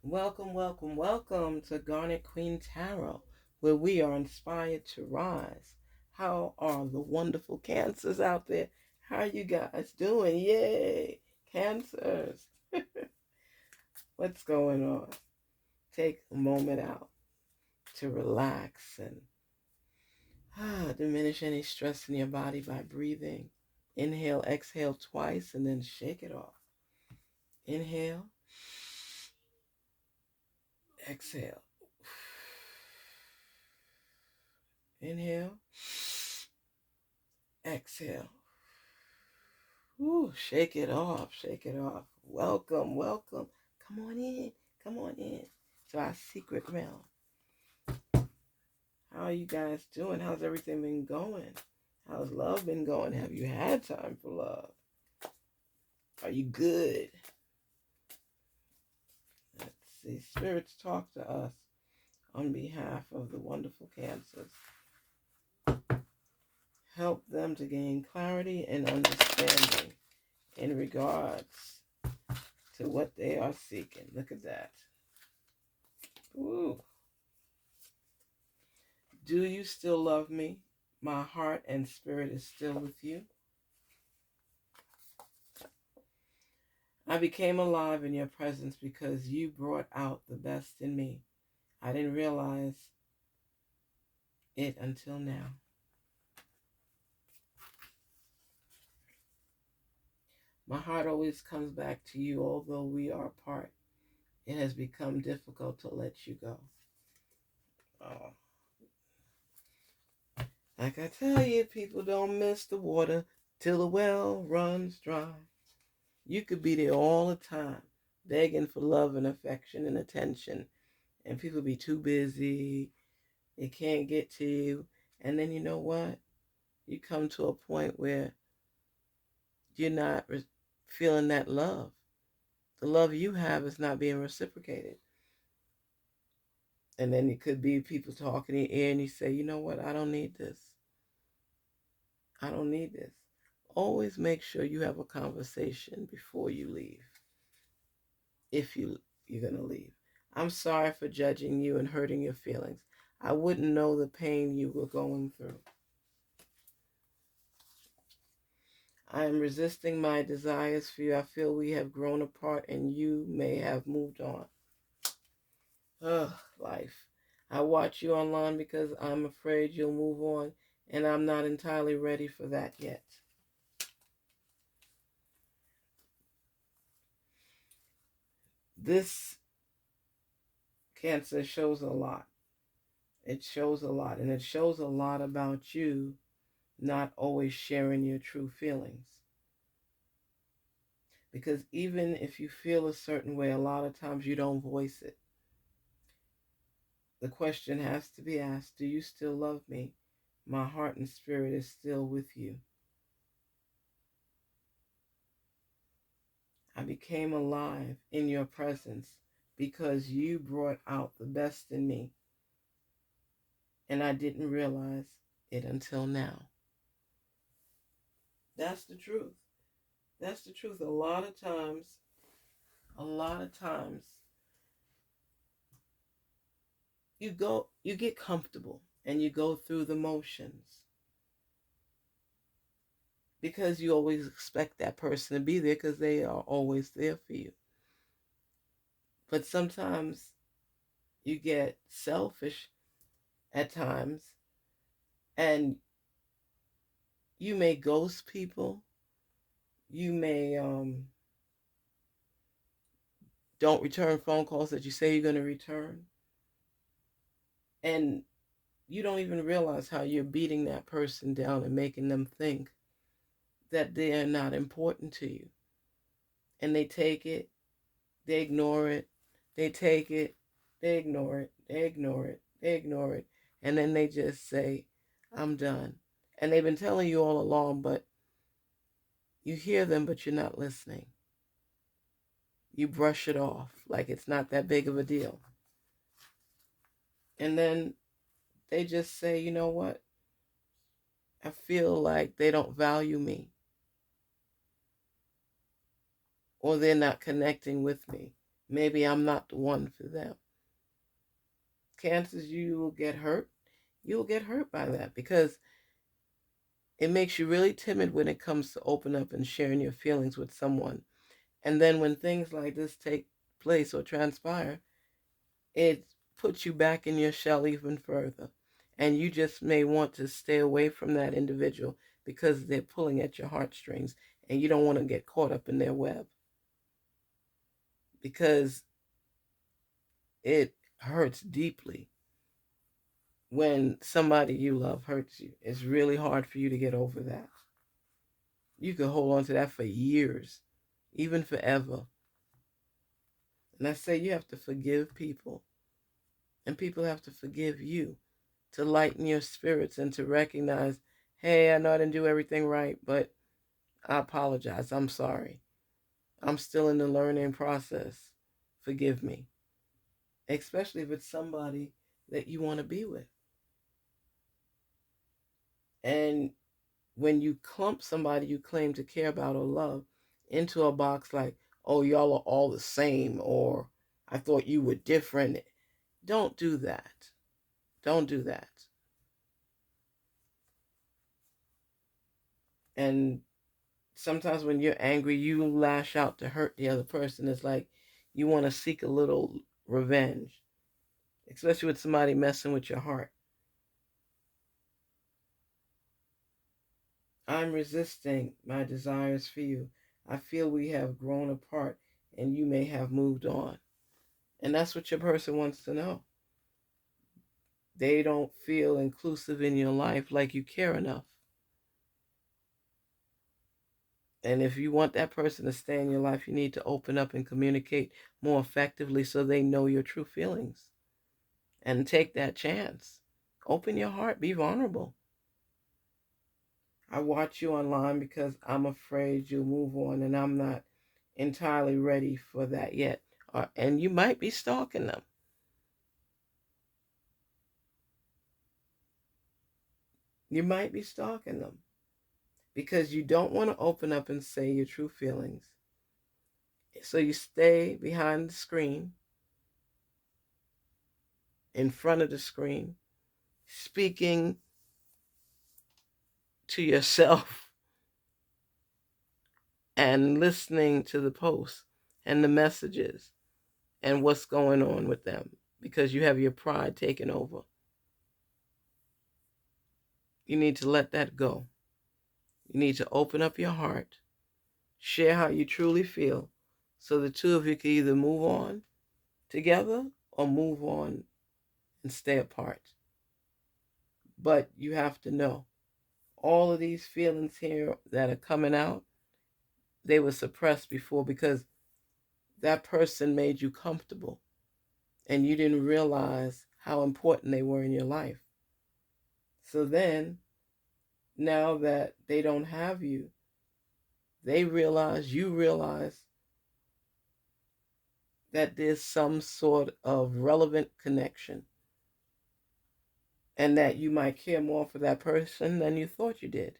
Welcome, welcome, welcome to Garnetqueentarot, where we are inspired to rise. How are the wonderful cancers out there? How are you guys doing? Yay! Cancers! What's going on? Take a moment out to relax and diminish any stress in your body by breathing. Inhale, exhale twice, and then shake it off. Inhale, exhale. Inhale, exhale. Ooh, shake it off, shake it off. Welcome, welcome. Come on in to our secret realm. How are you guys doing? How's everything been going? How's love been going? Have you had time for love? Are you good? Let's see. Spirits, talk to us on behalf of the wonderful cancers. Help them to gain clarity and understanding in regards to what they are seeking. Look at that. Ooh. Do you still love me? My heart and spirit is still with you. I became alive in your presence because you brought out the best in me. I didn't realize it until now. My heart always comes back to you, although we are apart. It has become difficult to let you go. Oh. Like I tell you, people don't miss the water till the well runs dry. You could be there all the time, begging for love and affection and attention, and people be too busy, they can't get to you, and then you know what? You come to a point where you're not feeling that love. The love you have is not being reciprocated. And then it could be people talking in your ear and you say, you know what? I don't need this. I don't need this. Always make sure you have a conversation before you leave. If you're going to leave. I'm sorry for judging you and hurting your feelings. I wouldn't know the pain you were going through. I am resisting my desires for you. I feel we have grown apart and you may have moved on. Ugh, life. I watch you online because I'm afraid you'll move on, and I'm not entirely ready for that yet. This Cancer shows a lot. It shows a lot, and it shows a lot about you not always sharing your true feelings. Because even if you feel a certain way, a lot of times you don't voice it. The question has to be asked, do you still love me? My heart and spirit is still with you. I became alive in your presence because you brought out the best in me. And I didn't realize it until now. That's the truth. That's the truth. A lot of times, you get comfortable and you go through the motions because you always expect that person to be there because they are always there for you. But sometimes you get selfish at times and you may ghost people. You may don't return phone calls that you say you're going to return. And you don't even realize how you're beating that person down and making them think that they are not important to you. And they take it, they ignore it, they take it, they ignore it, they ignore it, they ignore it. And then they just say, I'm done. And they've been telling you all along, but you hear them, but you're not listening. You brush it off like it's not that big of a deal. And then they just say, you know what? I feel like they don't value me. Or they're not connecting with me. Maybe I'm not the one for them. Chances you will get hurt. You will get hurt by that because it makes you really timid when it comes to open up and sharing your feelings with someone. And then when things like this take place or transpire, it puts you back in your shell even further. And you just may want to stay away from that individual because they're pulling at your heartstrings and you don't want to get caught up in their web because it hurts deeply when somebody you love hurts you. It's really hard for you to get over that. You could hold on to that for years, even forever. And I say you have to forgive people, and people have to forgive you to lighten your spirits and to recognize, hey, I know I didn't do everything right, but I apologize. I'm sorry. I'm still in the learning process. Forgive me. Especially if it's somebody that you want to be with. And when you clump somebody you claim to care about or love into a box like, oh, y'all are all the same, or I thought you were different, don't do that. Don't do that. And sometimes when you're angry, you lash out to hurt the other person. It's like you want to seek a little revenge, especially with somebody messing with your heart. I'm resisting my desires for you. I feel we have grown apart and you may have moved on. And that's what your person wants to know. They don't feel inclusive in your life like you care enough. And if you want that person to stay in your life, you need to open up and communicate more effectively so they know your true feelings. And take that chance. Open your heart. Be vulnerable. I watch you online because I'm afraid you'll move on, and I'm not entirely ready for that yet. And you might be stalking them. You might be stalking them because you don't want to open up and say your true feelings. So you stay behind the screen, in front of the screen, speaking to yourself and listening to the posts and the messages and what's going on with them because you have your pride taken over. You need to let that go. You need to open up your heart, share how you truly feel, so the two of you can either move on together or move on and stay apart. But you have to know all of these feelings here that are coming out, they were suppressed before because that person made you comfortable and you didn't realize how important they were in your life. So then, now that they don't have you, you realize that there's some sort of relevant connection and that you might care more for that person than you thought you did.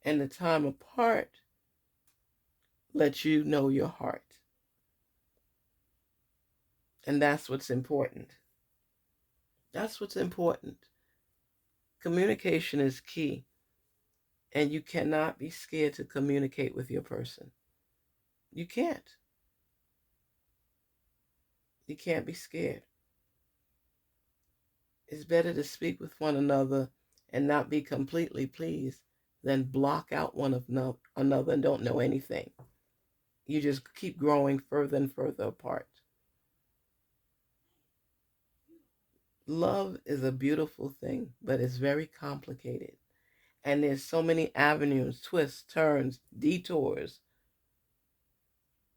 And the time apart lets you know your heart. And that's what's important. That's what's important. Communication is key. And you cannot be scared to communicate with your person. You can't. You can't be scared. It's better to speak with one another and not be completely pleased than block out one another and don't know anything. You just keep growing further and further apart. Love is a beautiful thing, but it's very complicated. And there's so many avenues, twists, turns, detours,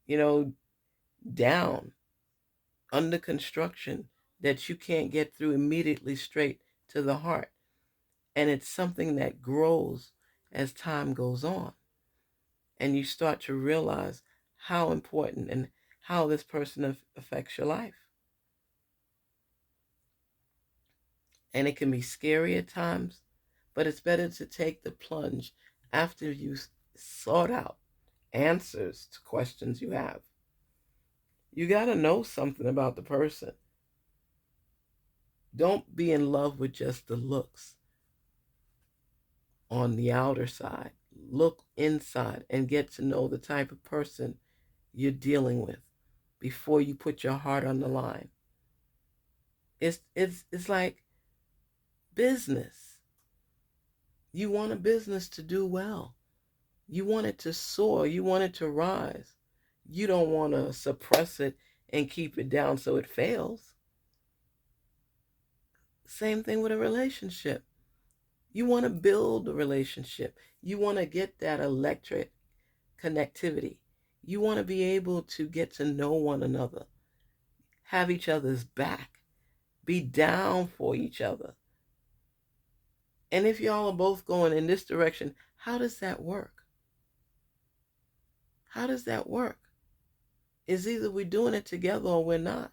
you know, down, under construction that you can't get through immediately straight to the heart. And it's something that grows as time goes on. And you start to realize how important and how this person affects your life. And it can be scary at times, but it's better to take the plunge after you sought out answers to questions you have. You got to know something about the person. Don't be in love with just the looks on the outer side. Look inside and get to know the type of person you're dealing with before you put your heart on the line. It's like business. You want a business to do well. You want it to soar. You want it to rise. You don't want to suppress it and keep it down so it fails. Same thing with a relationship. You want to build a relationship. You want to get that electric connectivity. You want to be able to get to know one another, have each other's back, be down for each other. And if y'all are both going in this direction, how does that work? How does that work? It's either we're doing it together or we're not.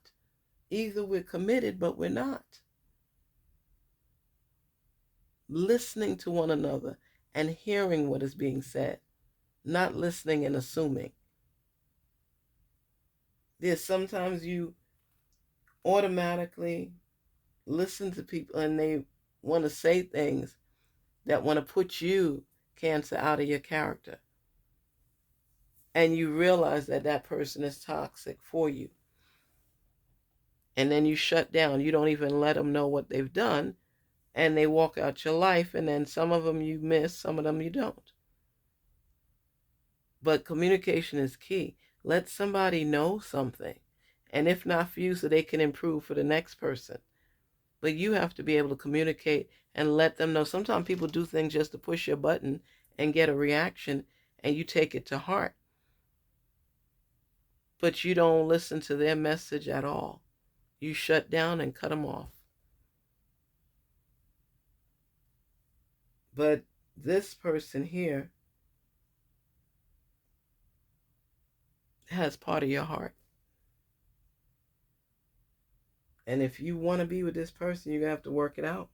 Either we're committed, but we're not. Listening to one another and hearing what is being said, not listening and assuming. There's sometimes you automatically listen to people and they want to say things that want to put you, Cancer, out of your character. And you realize that that person is toxic for you. And then you shut down. You don't even let them know what they've done. And they walk out your life. And then some of them you miss, some of them you don't. But communication is key. Let somebody know something. And if not for you, so they can improve for the next person. But you have to be able to communicate and let them know. Sometimes people do things just to push your button and get a reaction, and you take it to heart. But you don't listen to their message at all. You shut down and cut them off. But this person here has part of your heart. And if you want to be with this person, you're going to have to work it out.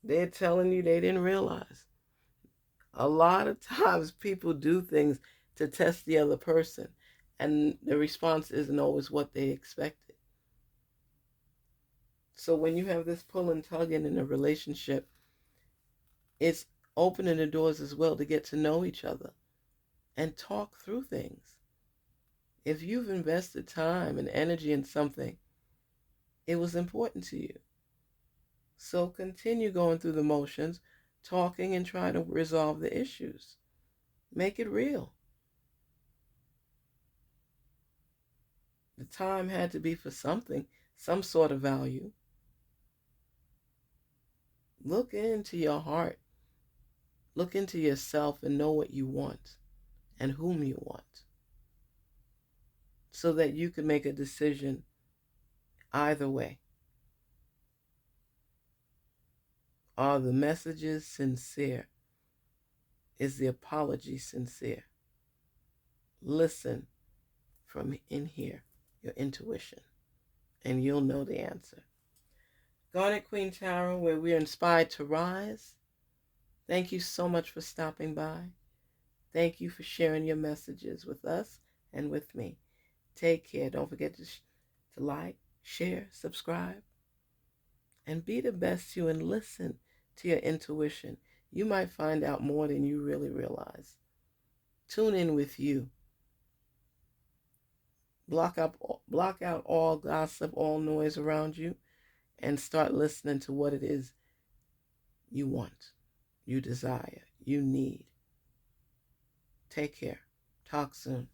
They're telling you they didn't realize. A lot of times people do things to test the other person, and the response isn't always what they expected. So when you have this pull and tugging in a relationship, it's opening the doors as well to get to know each other and talk through things. If you've invested time and energy in something, it was important to you. So continue going through the motions, talking and trying to resolve the issues. Make it real. The time had to be for something, some sort of value. Look into your heart. Look into yourself and know what you want and whom you want, so that you can make a decision either way. Are the messages sincere? Is the apology sincere? Listen from in here, your intuition, and you'll know the answer. Garnetqueentarot, where we're inspired to rise. Thank you so much for stopping by. Thank you for sharing your messages with us and with me. Take care. Don't forget to like, share, subscribe, and be the best you and listen to your intuition. You might find out more than you really realize. Tune in with you. Block out all gossip, all noise around you, and start listening to what it is you want, you desire, you need. Take care. Talk soon.